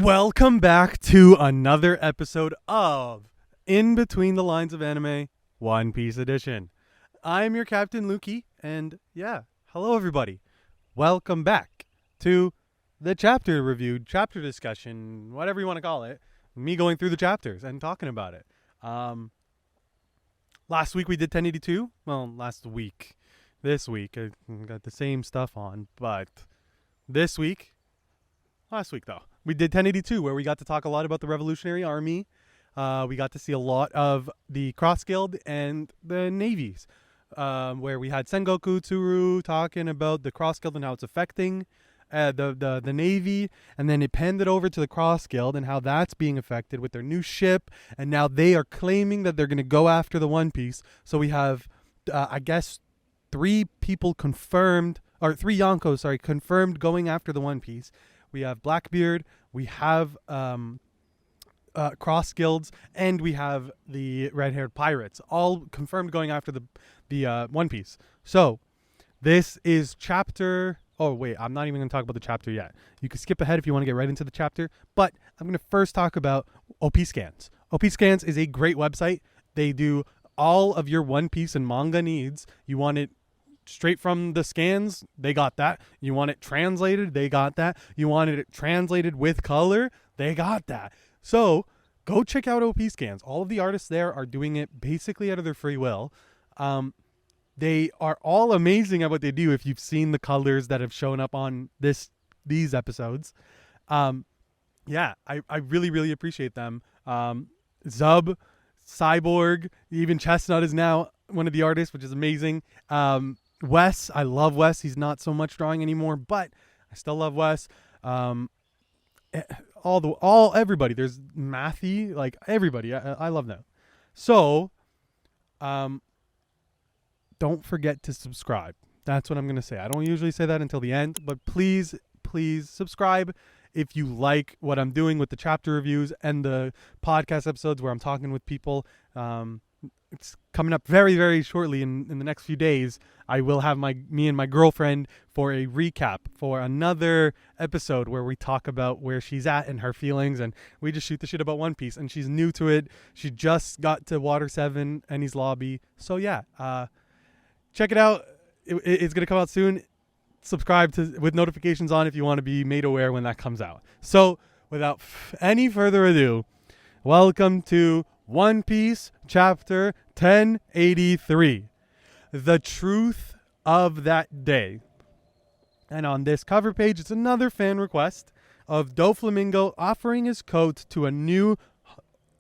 Welcome back to another episode of In Between the Lines of Anime, One Piece Edition. I'm your Captain Lookiie, and hello everybody. Welcome back to the chapter review, chapter discussion, whatever you want to call it. Me going through the chapters and talking about it. Last week we did 1082. Well, last week. This week I got the same stuff on, but last week though, we did 1082, where we got to talk a lot about the Revolutionary Army. We got to see a lot of the Cross Guild and the navies, where we had Sengoku Tsuru talking about the Cross Guild and how it's affecting the Navy, and then it panned it over to the Cross Guild and how that's being affected with their new ship, and now they are claiming that they're going to go after the One Piece. So we have, I guess, three Yonkos, confirmed going after the One Piece. We have Blackbeard, we have Cross Guilds, and we have the red-haired pirates, all confirmed going after the One Piece. So this is chapter... Oh, wait, I'm not even going to talk about the chapter yet. You can skip ahead if you want to get right into the chapter, but I'm going to first talk about OPSCANS. OPSCANS is a great website. They do all of your One Piece and manga needs. You want it straight from the scans, they got that. You want it translated, they got that. You wanted it translated with color, they got that. So go check out OPSCANS. All of the artists there are doing it basically out of their free will. They are all amazing at what they do. If you've seen the colors that have shown up on these episodes, I really appreciate them. Zub, Cyborg, even Chestnut is now one of the artists, which is amazing. Wes, I love Wes. He's not so much drawing anymore, but I still love Wes. Everybody. There's Matthew, like everybody. I love them. So, don't forget to subscribe. That's what I'm going to say. I don't usually say that until the end, but please subscribe if you like what I'm doing with the chapter reviews and the podcast episodes where I'm talking with people. It's coming up very, very shortly in the next few days. I will have me and my girlfriend for a recap for another episode where we talk about where she's at and her feelings, and we just shoot the shit about One Piece. And she's new to it. She just got to Water 7, Enies Lobby. So check it out. It's going to come out soon. Subscribe with notifications on if you want to be made aware when that comes out. So without any further ado, welcome to One Piece Chapter 1083. The Truth of That Day. And on this cover page, it's another fan request of Doflamingo offering his coat to a new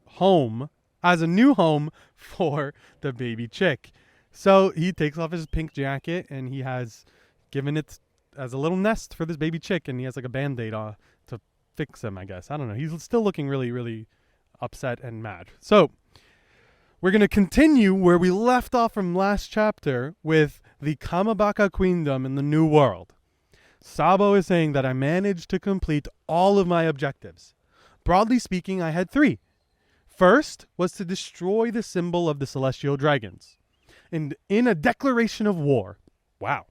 home, as a new home for the baby chick. So he takes off his pink jacket and he has given it as a little nest for this baby chick, and he has like a band-aid to fix him, I guess. I don't know. He's still looking really, really upset and mad. So we're going to continue where we left off from last chapter with the Kamabaka Queendom in the New World. Sabo is saying that I managed to complete all of my objectives. Broadly speaking, I had 3. First was to destroy the symbol of the Celestial Dragons in a declaration of war. Wow.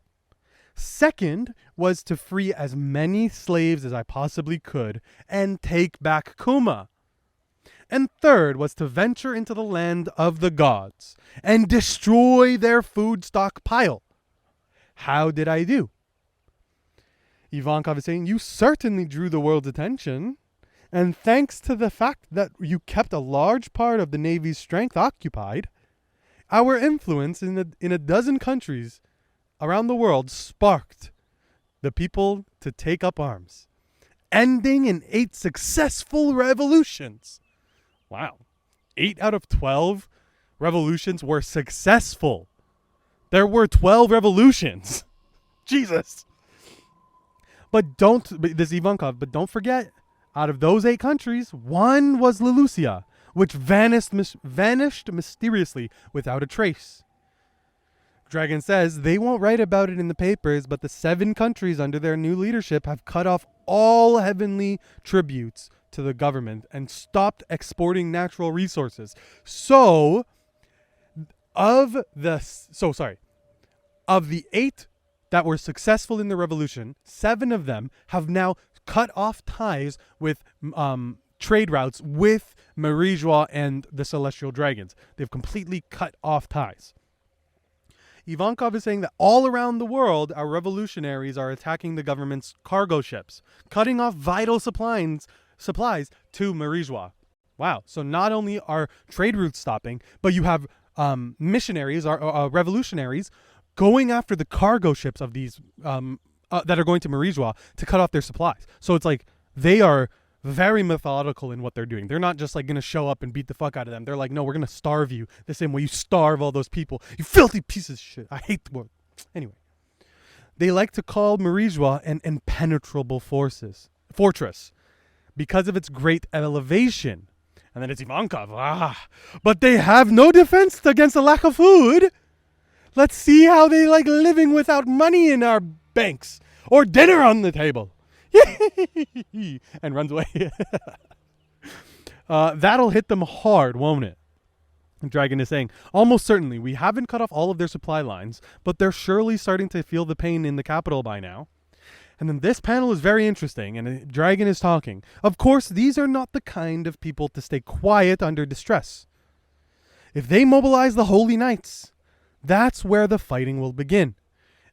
Second was to free as many slaves as I possibly could and take back Kuma. And third was to venture into the land of the gods and destroy their food stockpile. How did I do? Ivankov is saying, you certainly drew the world's attention. And thanks to the fact that you kept a large part of the Navy's strength occupied, our influence in a dozen countries around the world sparked the people to take up arms, ending in 8 successful revolutions. Wow. 8 out of 12 revolutions were successful. There were 12 revolutions. Jesus. But don't forget, out of those 8 countries, one was Lulusia, which vanished mysteriously without a trace. Dragon says they won't write about it in the papers, but the 7 countries under their new leadership have cut off all heavenly tributes to the government and stopped exporting natural resources. So, of the 8 that were successful in the revolution, 7 of them have now cut off ties with trade routes with Marie-Joa and the Celestial Dragons. They've completely cut off ties. Ivankov is saying that all around the world, our revolutionaries are attacking the government's cargo ships, cutting off vital supplies to Marie-Joa. Wow. So not only are trade routes stopping, but you have missionaries, revolutionaries, going after the cargo ships of these that are going to Marie-Joa to cut off their supplies. So it's like they are very methodical in what they're doing. They're not just like going to show up and beat the fuck out of them. They're like, no, we're going to starve you the same way you starve all those people. You filthy pieces of shit. I hate the word. Anyway, they like to call Marie-Joa an impenetrable fortress because of its great elevation. And then it's Ivankov. But they have no defense against a lack of food. Let's see how they like living without money in our banks or dinner on the table. And runs away. That'll hit them hard, won't it? And Dragon is saying, almost certainly, we haven't cut off all of their supply lines, but they're surely starting to feel the pain in the capital by now. And then this panel is very interesting, and Dragon is talking. Of course, these are not the kind of people to stay quiet under distress. If they mobilize the Holy Knights, that's where the fighting will begin.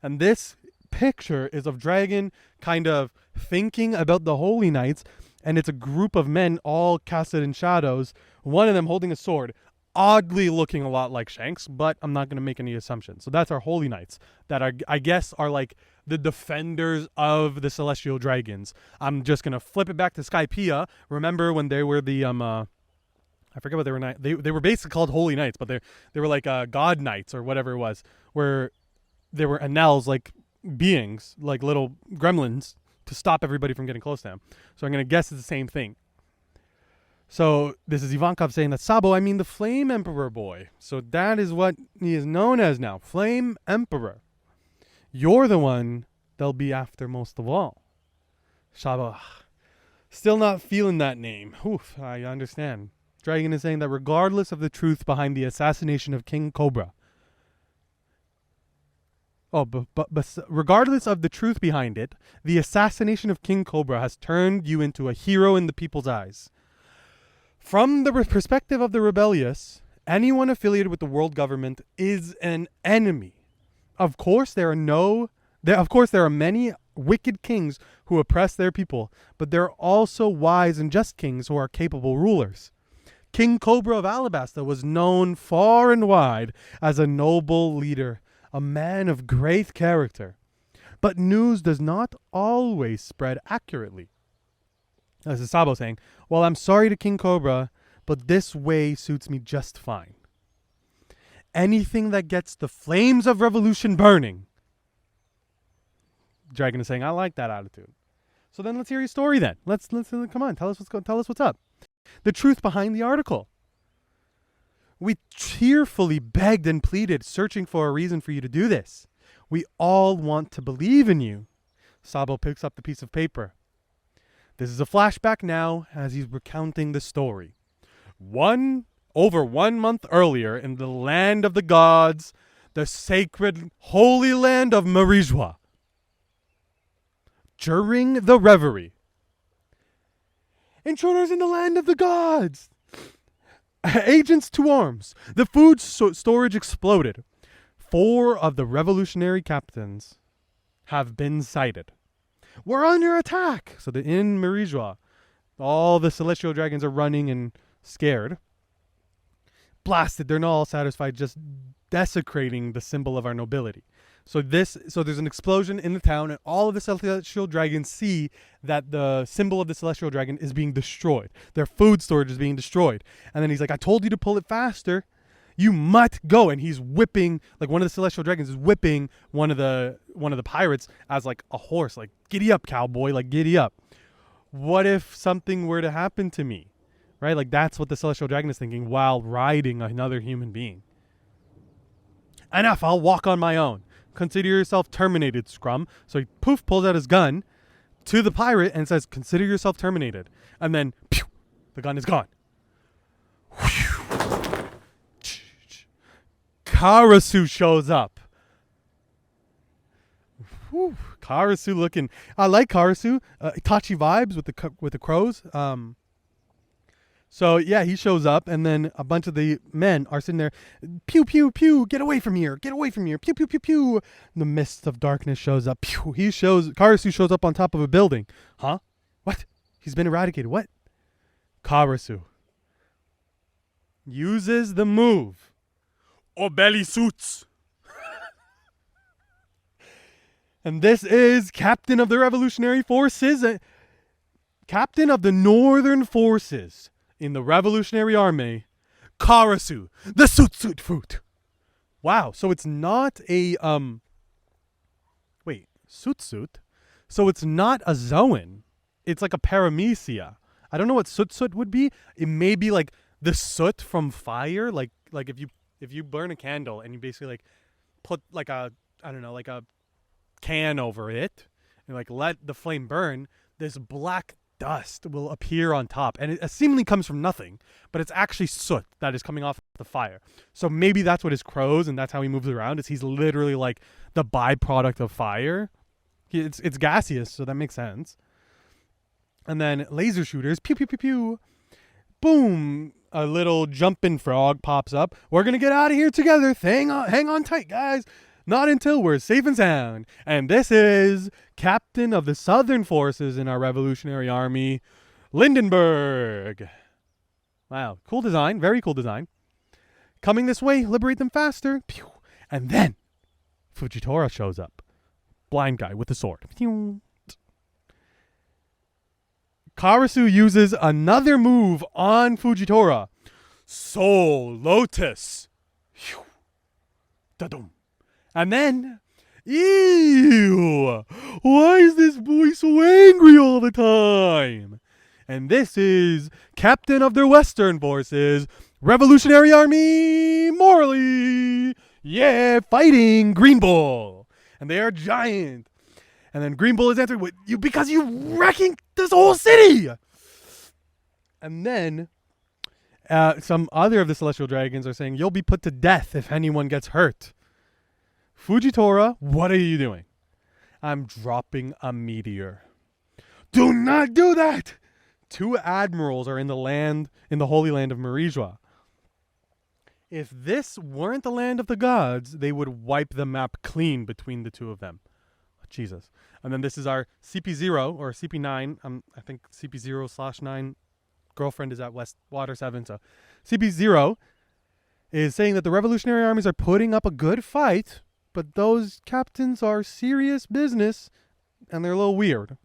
And this picture is of Dragon kind of thinking about the Holy Knights, and it's a group of men all casted in shadows, one of them holding a sword, oddly looking a lot like Shanks, but I'm not going to make any assumptions. So that's our Holy Knights that are, I guess, are like the defenders of the Celestial Dragons. I'm just going to flip it back to Skypiea. Remember when they were the I forget what they were. They were basically called Holy Knights, but they were like God Knights or whatever it was, where they were Anels, like beings, like little gremlins, to stop everybody from getting close to him. So I'm going to guess it's the same thing. So this is Ivankov saying that Sabo, I mean the Flame Emperor boy. So that is what he is known as now, Flame Emperor. You're the one they'll be after most of all. Sabo, still not feeling that name. Oof, I understand. Dragon is saying that regardless of the truth behind the assassination of King Cobra, but regardless of the truth behind it, the assassination of King Cobra has turned you into a hero in the people's eyes. From the perspective of the rebellious, anyone affiliated with the world government is an enemy. Of course, there are many wicked kings who oppress their people, but there are also wise and just kings who are capable rulers. King Cobra of Alabasta was known far and wide as a noble leader, a man of great character. But news does not always spread accurately. This is Sabo saying, well, I'm sorry to King Cobra, but this way suits me just fine. Anything that gets the flames of revolution burning. Dragon is saying, I like that attitude. So then let's hear your story then. Let's come on, tell us what's up. The truth behind the article. We tearfully begged and pleaded, searching for a reason for you to do this. We all want to believe in you. Sabo picks up the piece of paper. This is a flashback now as he's recounting the story. Over 1 month earlier, in the land of the gods, the sacred holy land of Marie-Joa. During the reverie. Intruders in the land of the gods. Agents to arms. The food storage exploded. 4 of the revolutionary captains have been sighted. We're under attack. So in Marie-Joa, all the Celestial Dragons are running and scared. Blasted. They're not all satisfied, just desecrating the symbol of our nobility. So there's an explosion in the town, and all of the Celestial Dragons see that the symbol of the Celestial Dragon is being destroyed. Their food storage is being destroyed. And then he's like, I told you to pull it faster. You must go. And he's whipping, like one of the Celestial Dragons is whipping one of the pirates as like a horse, like, giddy up, cowboy, like, giddy up. What if something were to happen to me? Right? Like, that's what the Celestial Dragon is thinking while riding another human being. Enough, I'll walk on my own. Consider yourself terminated, scrum. So he pulls out his gun to the pirate and says, consider yourself terminated. And then, pew, the gun is gone. Karasu shows up. Whew, Karasu looking. I like Karasu. Itachi vibes with the crows. So yeah, he shows up, and then a bunch of the men are sitting there. Pew pew pew! Get away from here! Get away from here! Pew pew pew pew! The mist of darkness shows up. Pew! Karasu shows up on top of a building. Huh? What? He's been eradicated. What? Karasu uses the move Obeli Suits. And this is Captain of the Revolutionary Forces, Captain of the Northern Forces in the Revolutionary Army, Karasu, the Suit Fruit. Wow, so it's not a Suit. So it's not a Zoan. It's like a Paramecia. I don't know what Soot would be. It may be like the soot from fire, like if you burn a candle and you basically like put like a can over it and like let the flame burn, this black dust will appear on top, and it seemingly comes from nothing, but it's actually soot that is coming off the fire. So maybe that's what his crows, and that's how he moves around, is he's literally like the byproduct of fire. It's gaseous, so that makes sense. And then laser shooters, pew pew pew pew, boom, a little jumping frog pops up. We're gonna get out of here together. Hang on tight, guys. Not until we're safe and sound. And this is Captain of the Southern Forces in our Revolutionary Army, Lindenberg. Wow, cool design, very cool design. Coming this way, liberate them faster. Pew. And then Fujitora shows up. Blind guy with a sword. Pew. Karasu uses another move on Fujitora. Soul Lotus. Da-dum. And then, ew, why is this boy so angry all the time? And this is Captain of the Western Forces, Revolutionary Army, Morley. Yeah, fighting Green Bull. And they are giant. And then Green Bull is answered with, because you wrecking this whole city. And then some other of the Celestial Dragons are saying, you'll be put to death if anyone gets hurt. Fujitora, what are you doing? I'm dropping a meteor. Do not do that! 2 admirals are in the Holy Land of Marie-Joa. If this weren't the land of the gods, they would wipe the map clean between the 2 of them. Jesus. And then this is our CP0 or CP9. I think CP0/9 girlfriend is at Water 7. So CP0 is saying that the Revolutionary armies are putting up a good fight, but those captains are serious business, and they're a little weird.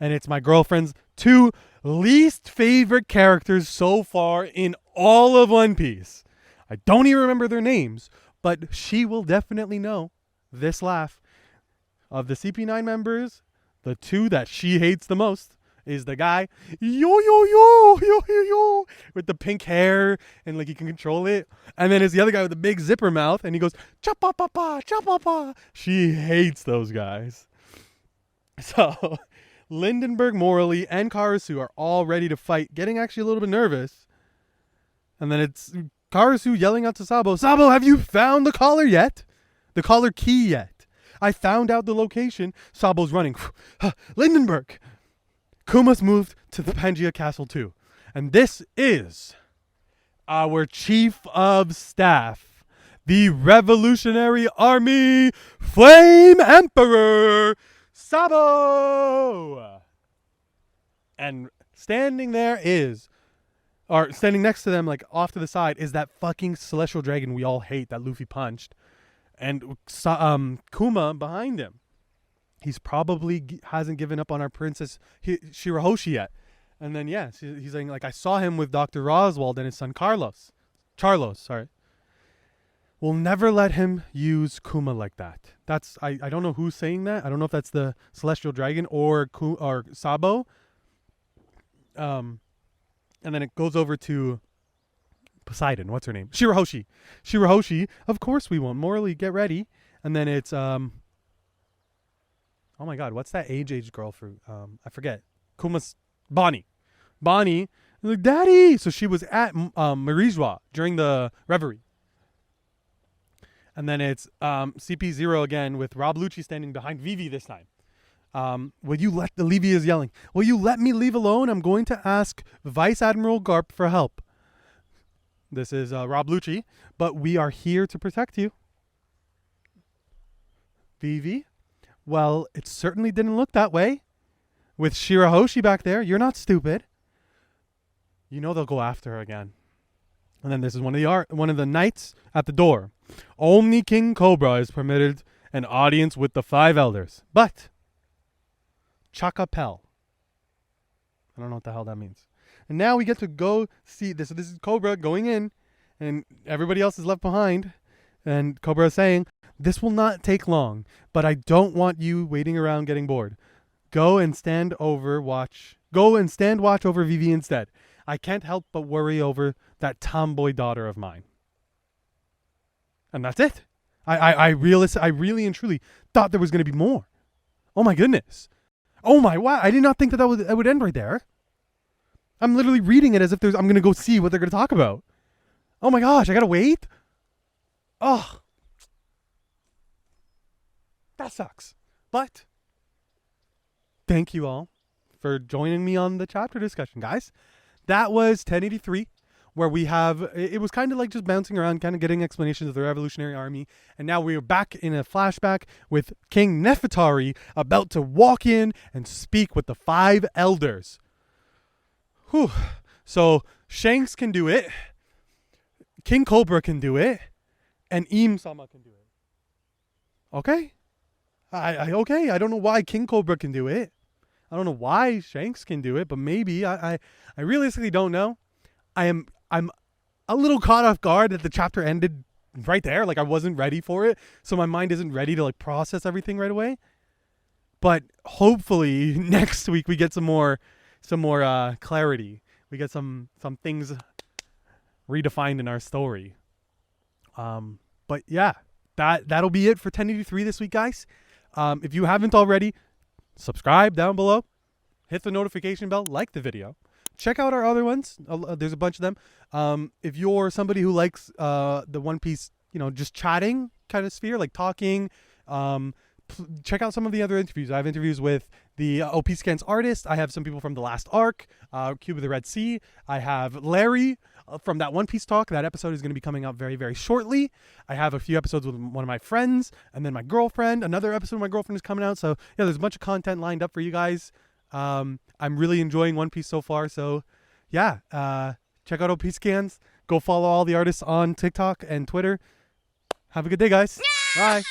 And it's my girlfriend's 2 least favorite characters so far in all of One Piece. I don't even remember their names, but she will definitely know this laugh. Of the CP9 members, the 2 that she hates the most is the guy, yo, with the pink hair, and like he can control it. And then it's the other guy with the big zipper mouth, and he goes, cha-pa-pa-pa, cha-pa-pa. She hates those guys. So, Lindenberg, Morley, and Karasu are all ready to fight, getting actually a little bit nervous. And then it's Karasu yelling out to Sabo, Sabo, have you found the collar yet? The collar key yet? I found out the location. Sabo's running. Lindenberg. Kuma's moved to the Pangea Castle too. And this is our Chief of Staff, the Revolutionary Army Flame Emperor, Sabo. And standing next to them, like off to the side, is that fucking celestial dragon we all hate that Luffy punched. And Kuma behind him. He's probably hasn't given up on our princess Shirahoshi yet. And then, yeah, he's saying, like, I saw him with Dr. Roswald and his son Charlos. Sorry. We'll never let him use Kuma like that. That's, I don't know who's saying that. I don't know if that's the Celestial Dragon or Sabo. And then it goes over to Poseidon. What's her name? Shirahoshi. Of course we won't. Morally, get ready. And then it's, oh my God, what's that age girl fruit? I forget. Kuma's Bonnie, like, Daddy. So she was at Marie-Joa during the reverie. And then it's CP0 again with Rob Lucci standing behind Vivi this time. Levy is yelling, will you let me leave alone? I'm going to ask Vice Admiral Garp for help. This is Rob Lucci, but we are here to protect you. Vivi? Well, it certainly didn't look that way. With Shirahoshi back there, you're not stupid. You know they'll go after her again. And then this is one of the knights at the door. Only King Cobra is permitted an audience with the 5 elders. But Chakapel. I don't know what the hell that means. And now we get to go see this. So this is Cobra going in, and everybody else is left behind. And Cobra is saying, this will not take long, but I don't want you waiting around getting bored. Go and stand watch over Vivi instead. I can't help but worry over that tomboy daughter of mine. And that's it. I really and truly thought there was going to be more. Oh my goodness. Oh my, wow. I did not think that would end right there. I'm literally reading it as if I'm going to go see what they're going to talk about. Oh my gosh, I got to wait? Oh. That sucks. But thank you all for joining me on the chapter discussion, guys. That was 1083, where it was kind of like just bouncing around, kind of getting explanations of the Revolutionary Army. And now we are back in a flashback with King Nefertari about to walk in and speak with the 5 elders. Whew. So Shanks can do it. King Cobra can do it. And Im-sama can do it. Okay? Okay. I don't know why King Cobra can do it. I don't know why Shanks can do it, but maybe. I realistically don't know. I'm a little caught off guard that the chapter ended right there. Like I wasn't ready for it. So my mind isn't ready to like process everything right away. But hopefully next week we get some more clarity. We get some things redefined in our story. But yeah, that'll be it for 1083 this week, guys. If you haven't already, subscribe down below, hit the notification bell, like the video, check out our other ones. There's a bunch of them. If you're somebody who likes the One Piece, just chatting kind of sphere, like talking, check out some of the other interviews. I have interviews with the OPSCANS artist. I have some people from the last arc, Cube of the Red Sea. I have Larry from that One Piece talk. That episode is going to be coming out very, very shortly. I have a few episodes with one of my friends, and then my girlfriend. Another episode with my girlfriend is coming out. So yeah, there's a bunch of content lined up for you guys. I'm really enjoying One Piece so far. So yeah, check out OPSCANS. Go follow all the artists on TikTok and Twitter. Have a good day, guys. Bye.